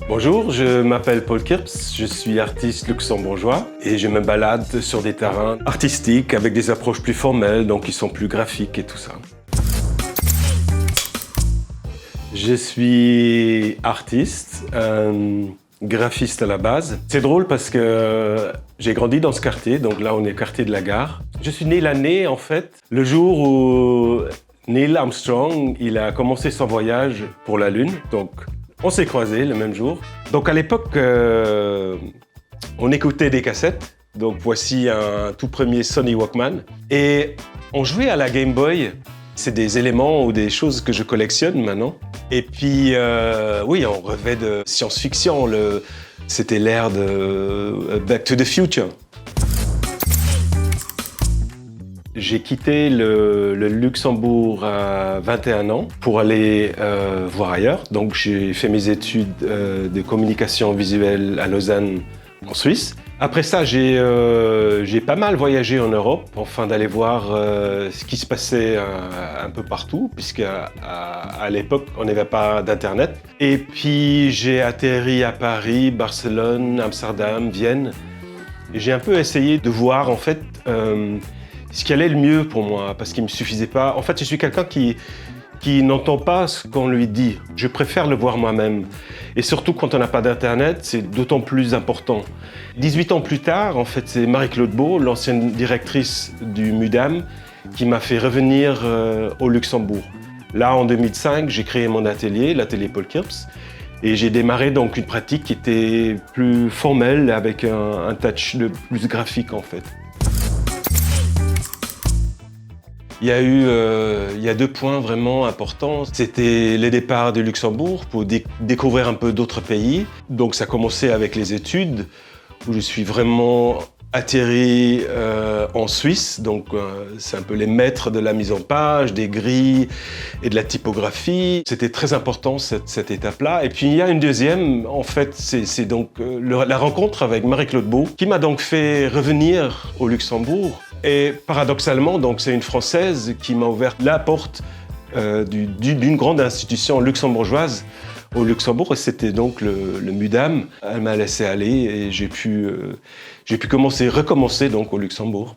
Bonjour, je m'appelle Paul Kirps, je suis artiste luxembourgeois et je me balade sur des terrains artistiques avec des approches plus formelles, donc qui sont plus graphiques et tout ça. Je suis artiste, graphiste à la base. C'est drôle parce que j'ai grandi dans ce quartier, donc là on est quartier de la Gare. Je suis né l'année en fait, le jour où Neil Armstrong il a commencé son voyage pour la Lune, donc on s'est croisés le même jour. Donc à l'époque, on écoutait des cassettes. Donc voici un tout premier Sony Walkman. Et on jouait à la Game Boy. C'est des éléments ou des choses que je collectionne maintenant. Et puis, oui, on rêvait de science-fiction. C'était l'ère de Back to the Future. J'ai quitté le Luxembourg à 21 ans pour aller voir ailleurs. Donc j'ai fait mes études de communication visuelle à Lausanne, en Suisse. Après ça, j'ai pas mal voyagé en Europe afin d'aller voir ce qui se passait un peu partout, puisqu'à l'époque, on n'avait pas d'Internet. Et puis j'ai atterri à Paris, Barcelone, Amsterdam, Vienne. Et j'ai un peu essayé de voir en fait ce qui allait le mieux pour moi, parce qu'il ne me suffisait pas. En fait, je suis quelqu'un qui n'entend pas ce qu'on lui dit. Je préfère le voir moi-même. Et surtout, quand on n'a pas d'Internet, c'est d'autant plus important. 18 ans plus tard, en fait, c'est Marie-Claude Beau, l'ancienne directrice du MUDAM, qui m'a fait revenir au Luxembourg. Là, en 2005, j'ai créé mon atelier, l'atelier Paul Kirps, et j'ai démarré donc une pratique qui était plus formelle, avec un touch de plus graphique, en fait. Il y a deux points vraiment importants. C'était les départs du Luxembourg pour découvrir un peu d'autres pays. Donc ça a commencé avec les études, où je suis vraiment atterri en Suisse. Donc c'est un peu les maîtres de la mise en page, des grilles et de la typographie. C'était très important cette étape-là. Et puis il y a une deuxième, en fait, c'est donc la rencontre avec Marie-Claude Beau, qui m'a donc fait revenir au Luxembourg. Et paradoxalement, donc, c'est une Française qui m'a ouvert la porte d'une grande institution luxembourgeoise au Luxembourg. Et c'était donc le MUDAM. Elle m'a laissé aller et j'ai pu recommencer donc, au Luxembourg.